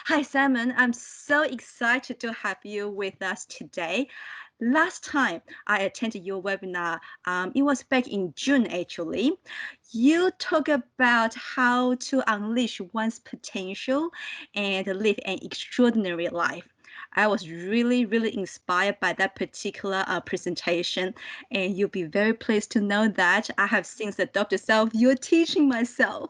Hi, Simon. I'm so excited to have you with us today. Last time I attended your webinar, it was back in June actually. You talk about how to unleash one's potential and live an extraordinary life. I was really inspired by that particular presentation, and you'll be very pleased to know that I have since adopted self your teaching myself.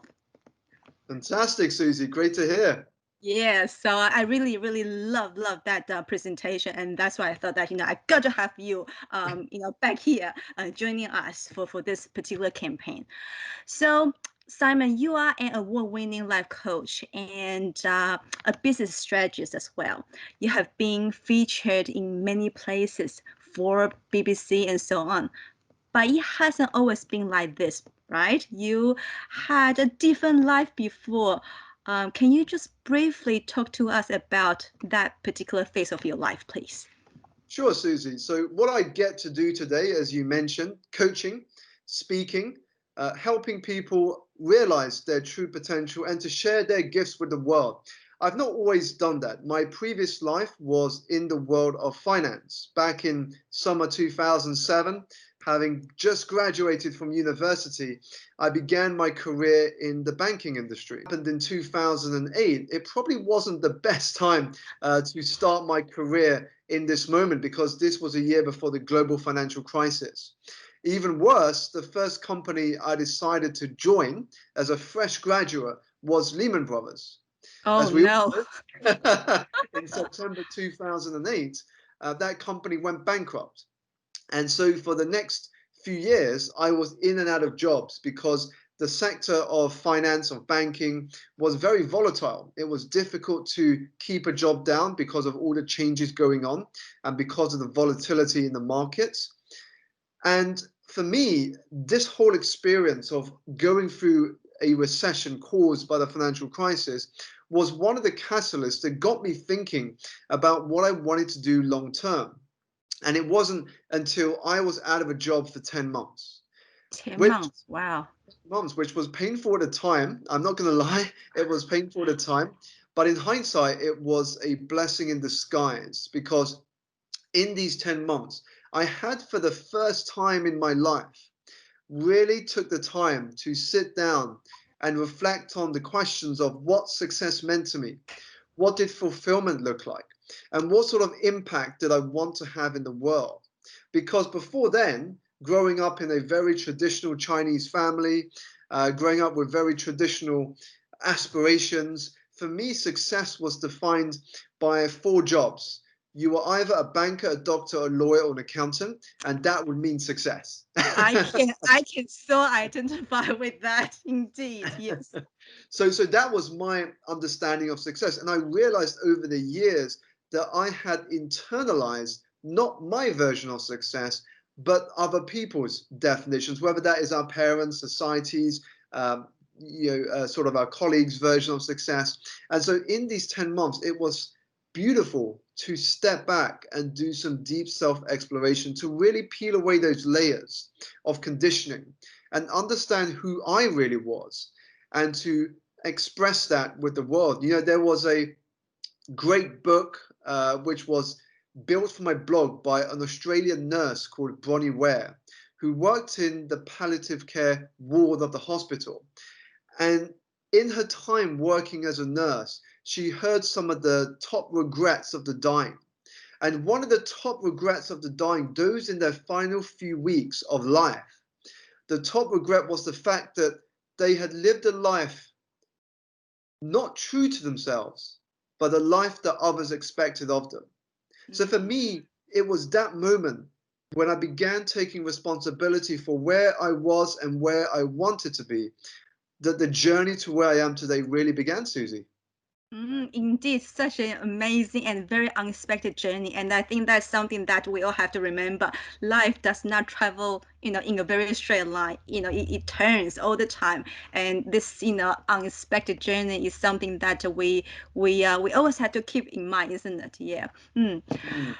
Fantastic, Susie. Great to hear. Yeah, so I really love that presentation, and that's why I thought that I got to have you back here joining us for this particular campaign. So Simon, you are an award-winning life coach and a business strategist as well. You have been featured in many places for BBC and so on. But it hasn't always been like this, right? You had a different life before. Can you just briefly talk to us about that particular phase of your life, please? Sure, Susie. So what I get to do today, as you mentioned, coaching, speaking, helping people realize their true potential and to share their gifts with the world. I've not always done that. My previous life was in the world of finance. Back in summer 2007, having just graduated from university, I began my career in the banking industry. It happened in 2008. It probably wasn't the best time to start my career in this moment because this was a year before the global financial crisis. Even worse, the first company I decided to join as a fresh graduate was Lehman Brothers. Oh As we all no. know, in September 2008, that company went bankrupt. And so for the next few years, I was in and out of jobs because the sector of finance, of banking, was very volatile. It was difficult to keep a job down because of all the changes going on and because of the volatility in the markets. And for me, this whole experience of going through a recession caused by the financial crisis was one of the catalysts that got me thinking about what I wanted to do long term. And it wasn't until I was out of a job for 10 months, 10 which months. Wow. was painful at the time. I'm not going to lie, it was painful at the time. But in hindsight, it was a blessing in disguise because in these 10 months, I had for the first time in my life really took the time to sit down and reflect on the questions of what success meant to me. What did fulfillment look like? And what sort of impact did I want to have in the world? Because before then, growing up in a very traditional Chinese family, growing up with very traditional aspirations, for me, success was defined by four jobs. You were either a banker, a doctor, a lawyer, or an accountant, and that would mean success. I can so identify with that indeed. Yes. So that was my understanding of success. And I realized over the years that I had internalized not my version of success, but other people's definitions, whether that is our parents, societies, sort of our colleagues' version of success. And so in these 10 months, it was beautiful to step back and do some deep self-exploration to really peel away those layers of conditioning and understand who I really was and to express that with the world. You know, there was a great book which was built for my blog by an Australian nurse called Bronnie Ware, who worked in the palliative care ward of the hospital. And in her time working as a nurse, she heard some of the top regrets of the dying. And one of the top regrets of the dying, those in their final few weeks of life, the top regret was the fact that they had lived a life not true to themselves, but a life that others expected of them. So for Mm. me, it was that moment when I began taking responsibility for where I was and where I wanted to be, that the journey to where I am today really began, Susie. Indeed, such an amazing and very unexpected journey. And I think that's something that we all have to remember. Life does not travel, in a very straight line. It turns all the time. And this, unexpected journey is something that we always have to keep in mind, isn't it? Yeah. Mm. Mm,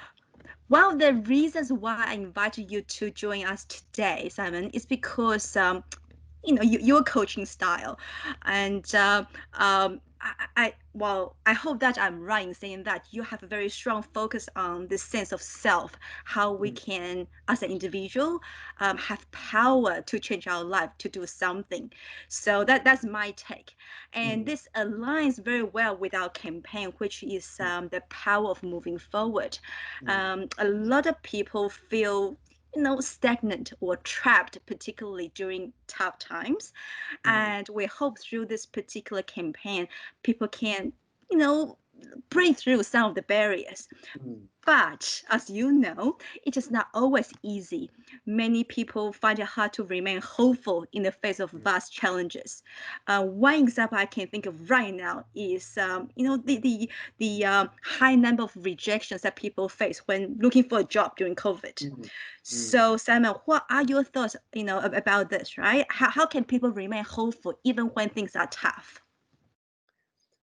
One of the reasons why I invited you to join us today, Simon, is because your coaching style, and well, I hope that I'm right in saying that you have a very strong focus on this sense of self, how we Mm, can, as an individual, have power to change our life, to do something. So that's my take, and mm, this aligns very well with our campaign, which is mm, the power of moving forward. mm, A lot of people feel, stagnant or trapped, particularly during tough times. mm, And we hope through this particular campaign, people can, you know, break through some of the barriers. mm, But as you know, it is not always easy. Many people find it hard to remain hopeful in the face of mm, vast challenges. One example I can think of right now is, the high number of rejections that people face when looking for a job during COVID. mm, mm. So, Simon, what are your thoughts, about this, right? How can people remain hopeful even when things are tough?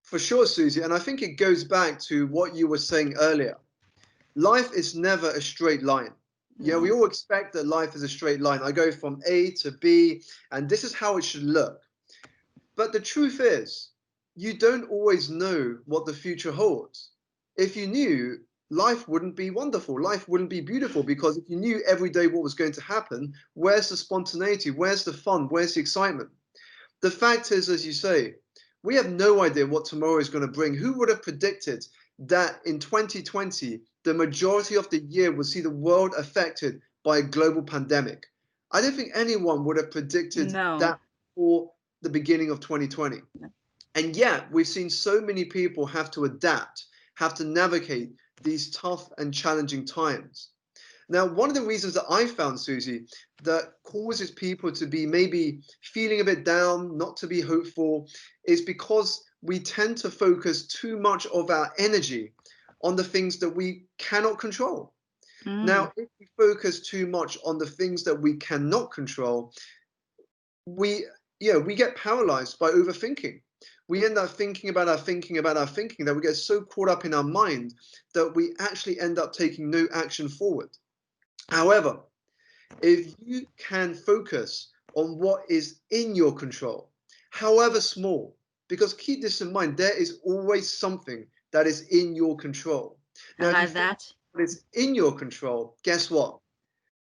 For sure, Susie. And I think it goes back to what you were saying earlier. Life is never a straight line. Yeah, we No. all expect that life is a straight line. I go from A to B, and this is how it should look. But the truth is, you don't always know what the future holds. If you knew, life wouldn't be wonderful. Life wouldn't be beautiful because if you knew every day what was going to happen, where's the spontaneity? Where's the fun? Where's the excitement? The fact is, as you say, we have no idea what tomorrow is going to bring. Who would have predicted that in 2020, the majority of the year would see the world affected by a global pandemic? I don't think anyone would have predicted No. that before the beginning of 2020. And yet, we've seen so many people have to adapt, have to navigate these tough and challenging times. Now, one of the reasons that I found, Susie, that causes people to be maybe feeling a bit down, not to be hopeful, is because we tend to focus too much of our energy on the things that we cannot control. Mm. Now, if we focus too much on the things that we cannot control, we we get paralyzed by overthinking. We end up thinking about our thinking about our thinking that we get so caught up in our mind that we actually end up taking no action forward. However, if you can focus on what is in your control, however small, because keep this in mind, there is always something that is in your control. I Now, if you like focus that. on what is in your control, guess what?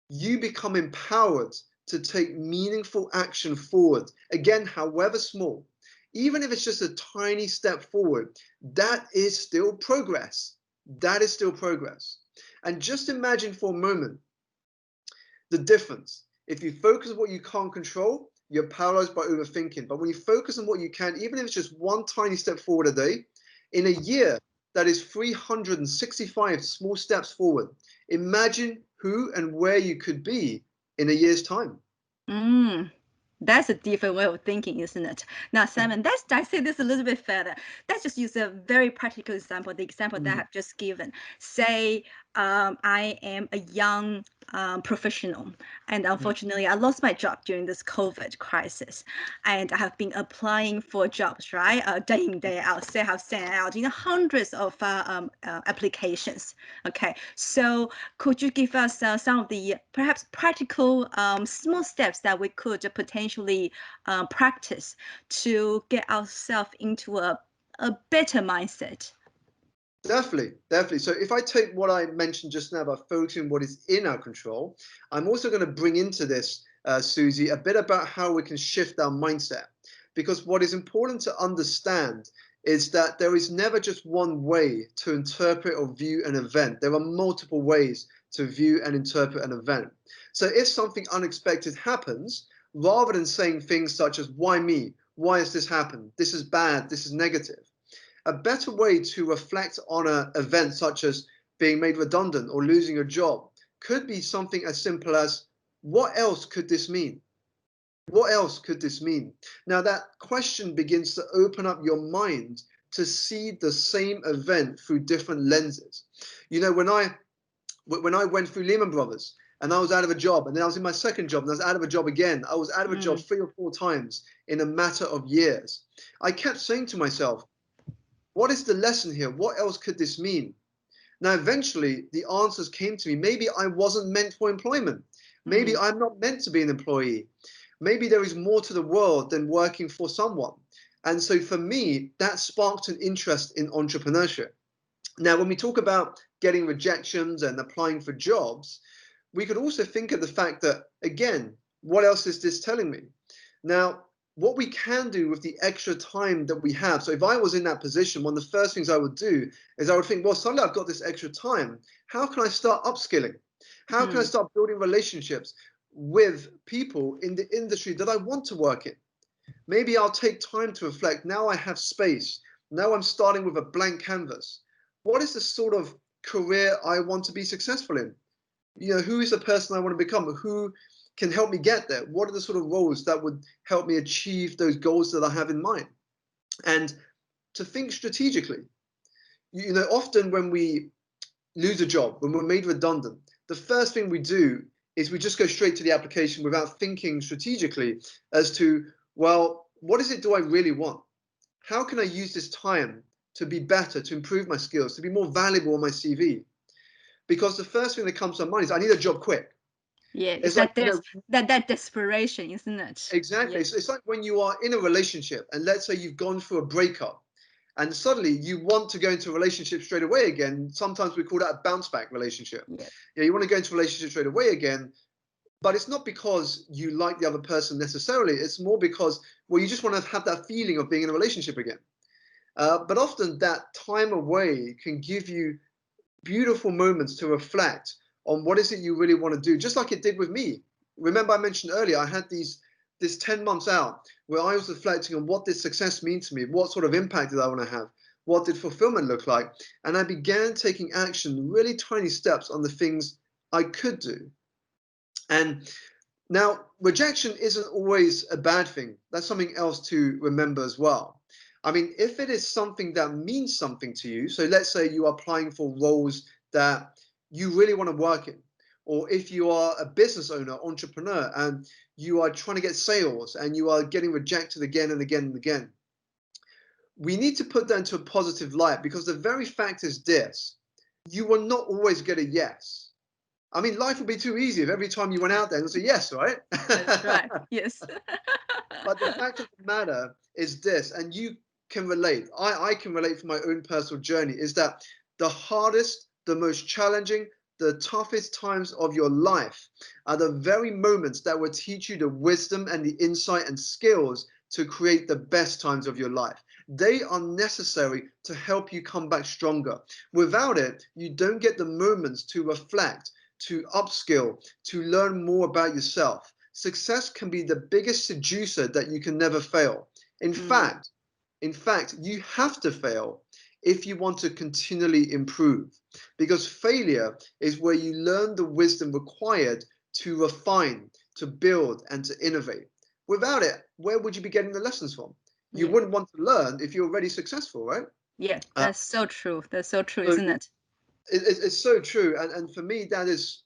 You become empowered to take meaningful action forward. Again, however small, even if it's just a tiny step forward, that is still progress. That is still progress. And just imagine for a moment the difference. If you focus on what you can't control, you're paralyzed by overthinking. But when you focus on what you can, even if it's just one tiny step forward a day, in a year, that is 365 small steps forward. Imagine who and where you could be in a year's time. Mm. That's a different way of thinking, isn't it? Now, Simon, let's dissect this a little bit further. Let's just use a very practical example, the example that I Mm, have just given. Say I am a young professional, and mm, unfortunately, I lost my job during this COVID crisis. And I have been applying for jobs, right? Day in, day out. Say I have sent out, hundreds of applications. Okay, so could you give us some of the perhaps practical small steps that we could potentially practice to get ourselves into a better mindset? definitely, definitely. So if I take what I mentioned just now about focusing on what is in our control, I'm also going to bring into this, Susie, a bit about how we can shift our mindset. Because what is important to understand is that there is never just one way to interpret or view an event. There are multiple ways to view and interpret an event. So if something unexpected happens, rather than saying things such as, why me? Why has this happened? This is bad. This is negative. A better way to reflect on an event such as being made redundant or losing a job could be something as simple as, what else could this mean? What else could this mean? Now, that question begins to open up your mind to see the same event through different lenses. You know, when I went through Lehman Brothers and I was out of a job, and then I was in my second job and I was out of a job again, I was out of a job Mm, 3 or 4 times in a matter of years. I kept saying to myself, what is the lesson here? What else could this mean? Now, eventually, the answers came to me. Maybe I wasn't meant for employment. Maybe mm, I'm not meant to be an employee. Maybe there is more to the world than working for someone. And so for me, that sparked an interest in entrepreneurship. Now, when we talk about getting rejections and applying for jobs, we could also think of the fact that, again, what else is this telling me? Now, what we can do with the extra time that we have. So if I was in that position, one of the first things I would do is I would think, well, suddenly I've got this extra time. How can I start upskilling? How can I Mm. start building relationships with people in the industry that I want to work in? Maybe I'll take time to reflect. Now I have space. Now I'm starting with a blank canvas. What is the sort of career I want to be successful in? Who is the person I want to become? Who can help me get there? What are the sort of roles that would help me achieve those goals that I have in mind? And to think strategically. Often when we lose a job, when we're made redundant, the first thing we do is we just go straight to the application without thinking strategically as to, well, what is it do I really want? How can I use this time to be better, to improve my skills, to be more valuable on my CV? Because the first thing that comes to mind is I need a job quick. Yeah, it's It's like, that that desperation, isn't it? exactly. Yeah. It's like when you are in a relationship and let's say you've gone through a breakup and suddenly you want to go into a relationship straight away again. Sometimes we call that a bounce back relationship. Yeah. Yeah, you want to go into a relationship straight away again, but it's not because you like the other person necessarily. It's more because, well, you just want to have that feeling of being in a relationship again. But often that time away can give you beautiful moments to reflect on what is it you really want to do, just like it did with me. Remember, I mentioned earlier, I had this 10 months out where I was reflecting on what did success mean to me, what sort of impact did I want to have, what did fulfillment look like, and I began taking action, really tiny steps on the things I could do. And now, rejection isn't always a bad thing. That's something else to remember as well. I mean, if it is something that means something to you, so let's say you are applying for roles that you really want to work in, or if you are a business owner, entrepreneur, and you are trying to get sales and you are getting rejected again and again and again, we need to put that into a positive light because the very fact is this: you will not always get a yes. I mean, life would be too easy if every time you went out there and say yes, right? That's right. Yes. But the fact of the matter is this, and you can relate, I can relate from my own personal journey, is that the hardest, the most challenging, the toughest times of your life are the very moments that will teach you the wisdom and the insight and skills to create the best times of your life. They are necessary to help you come back stronger. Without it, you don't get the moments to reflect, to upskill, to learn more about yourself. Success can be the biggest seducer that you can never fail. In Mm. fact, in fact, you have to fail if you want to continually improve, because failure is where you learn the wisdom required to refine, to build, and to innovate. Without it, where would you be getting the lessons from? You Yeah. wouldn't want to learn if you're already successful, right? Yeah. Uh, That's so true. That's so true, so isn't it? it's so true, and for me, that is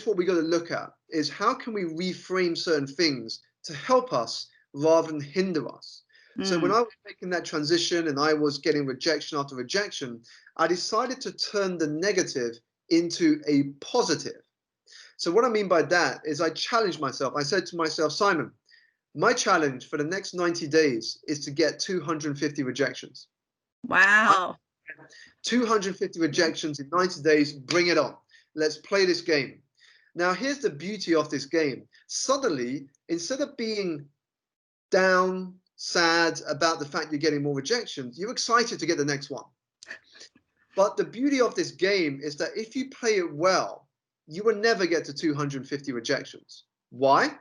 what we got to look at: is how can we reframe certain things to help us rather than hinder us. So when Mm. I was making that transition and I was getting rejection after rejection, I decided to turn the negative into a positive. So what I mean by that is I challenged myself. I said to myself, Simon, my challenge for the next 90 days is to get 250 rejections. I Wow. 250 Yeah. rejections in 90 days, bring it on. Let's play this game. Now, here's the beauty of this game. Suddenly, instead of being down, sad about the fact you're getting more rejections, you're excited to get the next one. But the beauty of this game is that if you play it well, you will never get to 250 rejections. Why?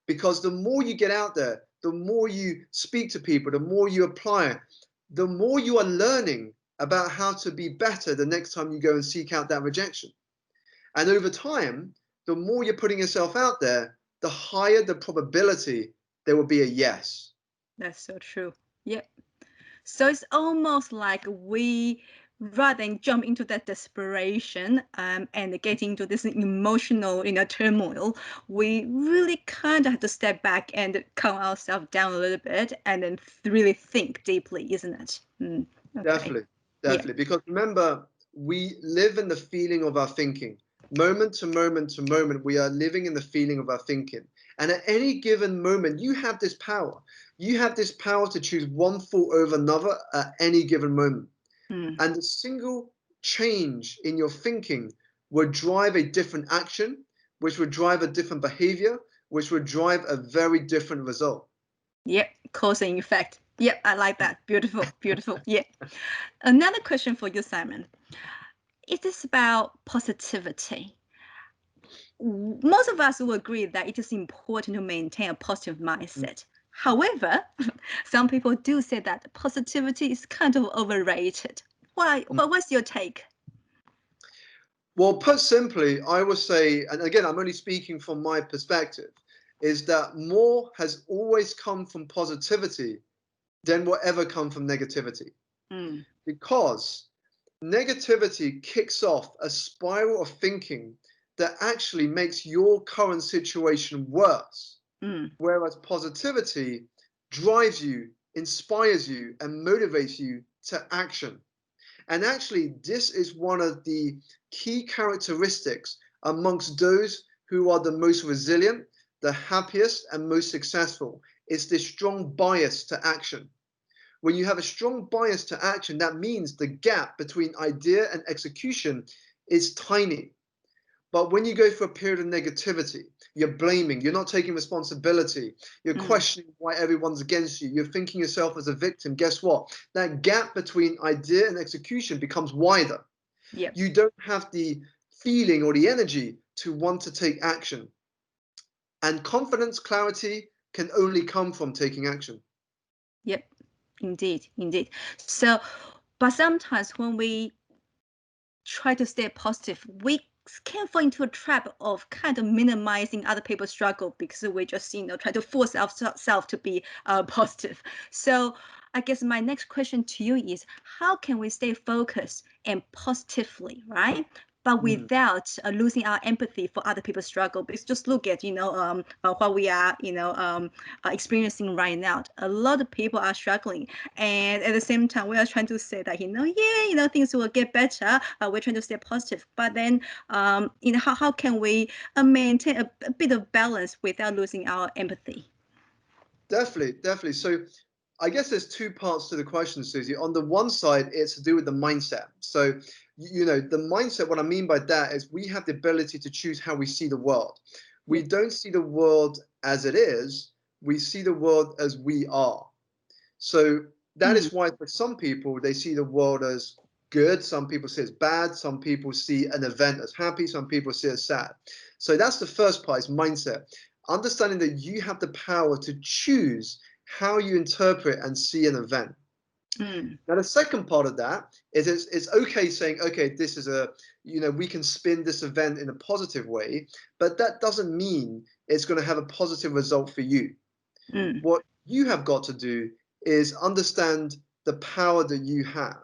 Because the more you get out there, the more you speak to people, the more you apply, the more you are learning about how to be better the next time you go and seek out that rejection. And over time, the more you're putting yourself out there, the higher the probability there will be a yes. That's so true. Yeah. So it's almost like we, rather than jump into that desperation and get into this emotional, turmoil, we really kind of have to step back and calm ourselves down a little bit and then really think deeply, isn't it? Mm. Okay. Definitely, Yeah. definitely. Because remember, we live in the feeling of our thinking. Moment to moment to moment, we are living in the feeling of our thinking. And at any given moment, you have this power. You have this power to choose one thought over another at any given moment. Mm. And a single change in your thinking would drive a different action, which would drive a different behavior, which would drive a very different result. Yep, cause and effect. Yep, I like that. Beautiful, beautiful. Yeah. Another question for you, Simon. It is about positivity. Most of us will agree that it is important to maintain a positive mindset. However, some people do say that positivity is kind of overrated. Why? What's your take? Well, put simply, I would say, and again, I'm only speaking from my perspective, is that more has always come from positivity than will ever come from negativity. Mm, Because negativity kicks off a spiral of thinking that actually makes your current situation worse. mm, Whereas positivity drives you, inspires you, and motivates you to action. And actually, this is one of the key characteristics amongst those who are the most resilient, the happiest, and most successful. It's this strong bias to action. When you have a strong bias to action, that means the gap between idea and execution is tiny. But when you go for a period of negativity, you're blaming, you're not taking responsibility, you're mm. questioning why everyone's against you, you're thinking yourself as a victim. Guess what? That gap between idea and execution becomes wider. Yep, You don't have the feeling or the energy to want to take action. And confidence, clarity can only come from taking action. yep. Indeed, indeed. So, but sometimes when we try to stay positive, we can fall into a trap of kind of minimizing other people's struggle because we just try to force ourselves to be positive. So I guess my next question to you is, how can we stay focused and positively, right? But Mm. without losing our empathy for other people's struggle, because just look at what we are experiencing right now. A lot of people are struggling, and at the same time, we are trying to say that yeah, things will get better. We're trying to stay positive, but then how can we maintain a bit of balance without losing our empathy? Definitely, definitely. So I guess there's two parts to the question, Susie. On the one side, it's to do with the mindset. So, the mindset, what I mean by that is we have the ability to choose how we see the world. We Yep. don't see the world as it is, we see the world as we are. So that Mm, is why for some people, they see the world as good. Some people see it as bad. Some people see an event as happy. Some people see it as sad. So that's the first part, is mindset. Understanding that you have the power to choose how you interpret and see an event. mm, Now, the second part of that is it's okay saying, okay, this is we can spin this event in a positive way, but that doesn't mean it's going to have a positive result for you. mm, What you have got to do is understand the power that you have,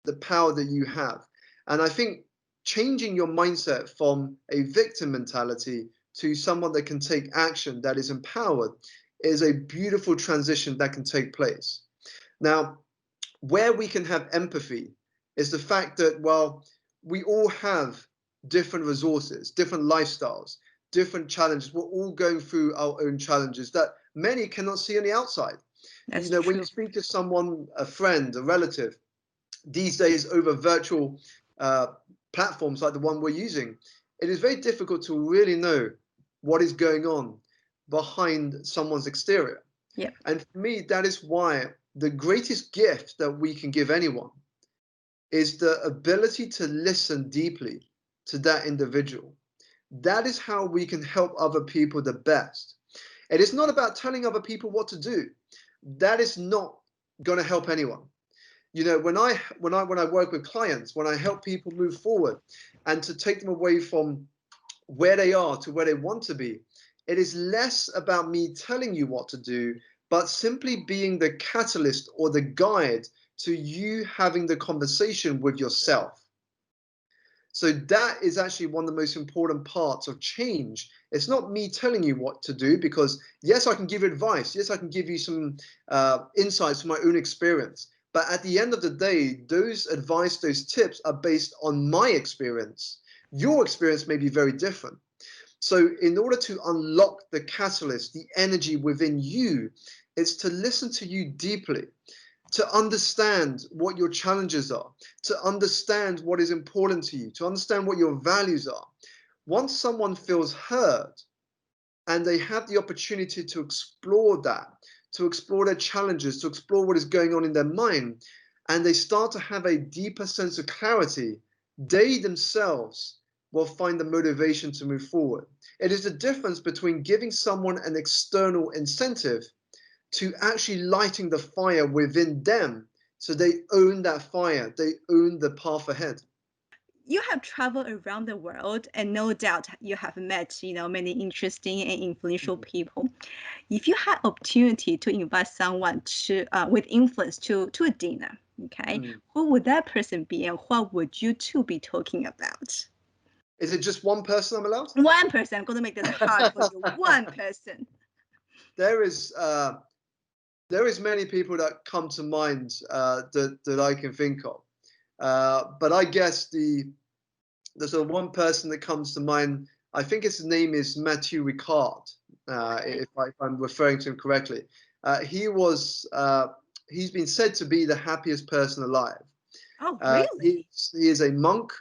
the power that you have. And I think changing your mindset from a victim mentality to someone that can take action, that is empowered, is a beautiful transition that can take place. Now, where we can have empathy is the fact that, well, we all have different resources, different lifestyles, different challenges. We're all going through our own challenges that many cannot see on the outside. that's When you true. speak to someone, a friend, a relative, these days over virtual uh, platforms like the one we're using, it is very difficult to really know what is going on behind someone's exterior. Yep. And for me, that is why the greatest gift that we can give anyone is the ability to listen deeply to that individual. That is how we can help other people the best. It is not about telling other people what to do. That is not going to help anyone. When I work with clients, when I help people move forward and to take them away from where they are to where they want to be, it is less about me telling you what to do, but simply being the catalyst or the guide to you having the conversation with yourself. So that is actually one of the most important parts of change. It's not me telling you what to do, because yes, I can give you advice. Yes, I can give you some insights from my own experience. But at the end of the day, those advice, those tips are based on my experience. Your experience may be very different. So in order to unlock the catalyst, the energy within you, it's to listen to you deeply, to understand what your challenges are, to understand what is important to you, to understand what your values are. Once someone feels heard and they have the opportunity to explore that, to explore their challenges, to explore what is going on in their mind, and they start to have a deeper sense of clarity, they themselves will find the motivation to move forward. It is the difference between giving someone an external incentive to actually lighting the fire within them, so they own that fire, they own the path ahead. You have traveled around the world, and no doubt you have met, many interesting and influential people. If you had opportunity to invite someone with influence to a dinner, okay, Mm. who would that person be, and what would you two be talking about? Is it just one person I'm allowed? One person. I'm going to make this hard for you. One person. there is uh, there is many people that come to mind that I can think of, but I guess the sort of one person that comes to mind, I think his name is Matthew Ricard, Okay. if I'm referring to him correctly. He's been said to be the happiest person alive. Oh, He, really? he is a monk.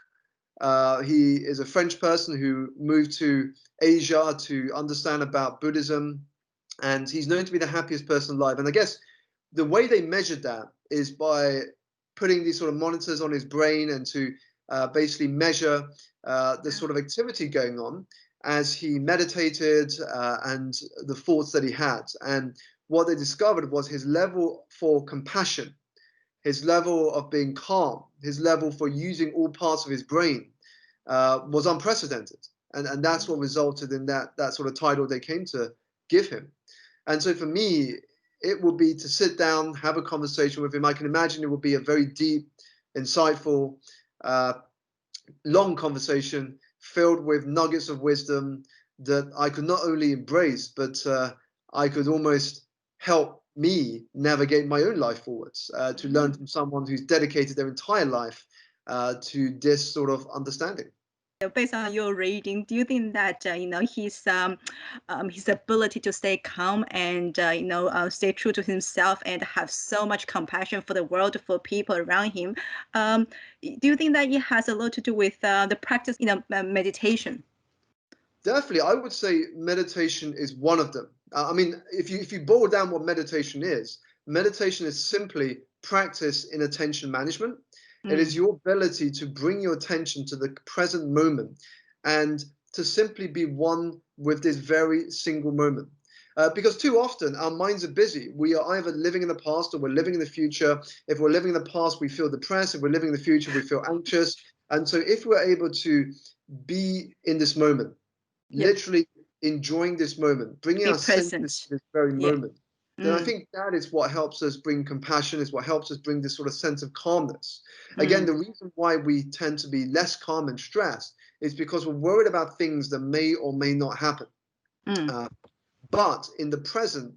He is a French person who moved to Asia to understand about Buddhism, and he's known to be the happiest person alive. And I guess the way they measured that is by putting these sort of monitors on his brain and to basically measure the Wow. sort of activity going on as he meditated and the thoughts that he had. And what they discovered was his level for compassion, his level of being calm, his level for using all parts of his brain was unprecedented. And that's what resulted in that sort of title they came to give him. And so for me, it would be to sit down, have a conversation with him. I can imagine it would be a very deep, insightful, uh, long conversation filled with nuggets of wisdom that I could not only embrace, but I could almost help me navigate my own life forwards, to learn Mm. from someone who's dedicated their entire life to this sort of understanding. Based on your reading, do you think that his ability to stay calm and stay true to himself and have so much compassion for the world, for people around him, um, do you think that it has a lot to do with the practice, meditation? Definitely, I would say meditation is one of them. I mean, if you boil down what meditation is simply practice in attention management. It is Mm. your ability to bring your attention to the present moment and to simply be one with this very single moment. Because too often our minds are busy. We are either living in the past or we're living in the future. If we're living in the past, we feel depressed. If we're living in the future, we feel anxious. And so, if we're able to be in this moment, Yep. literally enjoying this moment, bringing Be our senses to present. this very Yeah. moment, then I Mm. think that is what helps us bring compassion, is what helps us bring this sort of sense of calmness. Again, Mm. the reason why we tend to be less calm and stressed is because we're worried about things that may or may not happen. Mm. Uh, but in the present,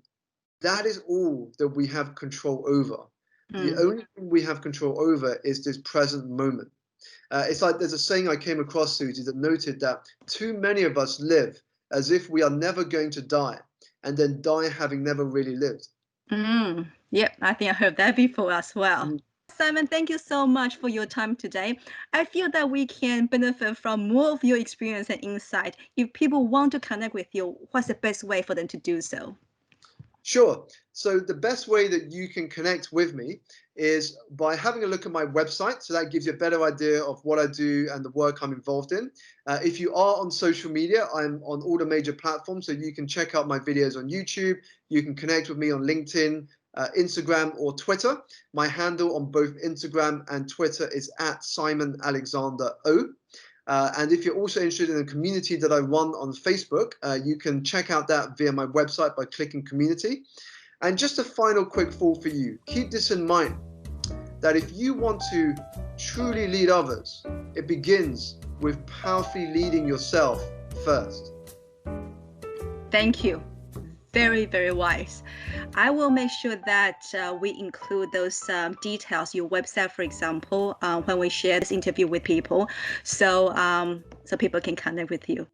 that is all that we have control over. The Mm. only thing we have control over is this present moment. It's like there's a saying I came across, Susie, that noted that too many of us live as if we are never going to die, and then die having never really lived. Mm. Yep, I think I heard that before as well. Mm. Simon, thank you so much for your time today. I feel that we can benefit from more of your experience and insight. If people want to connect with you, what's the best way for them to do so? Sure. So the best way that you can connect with me is by having a look at my website. So that gives you a better idea of what I do and the work I'm involved in. If you are on social media, I'm on all the major platforms. So you can check out my videos on YouTube. You can connect with me on LinkedIn, Instagram, or Twitter. My handle on both Instagram and Twitter is at Simon Alexander O. And if you're also interested in the community that I run on Facebook, you can check out that via my website by clicking community. And just a final quick thought for you. Keep this in mind, that if you want to truly lead others, it begins with powerfully leading yourself first. Thank you. Very, very wise. I will make sure that we include those details, your website, for example, when we share this interview with people, so people can connect with you.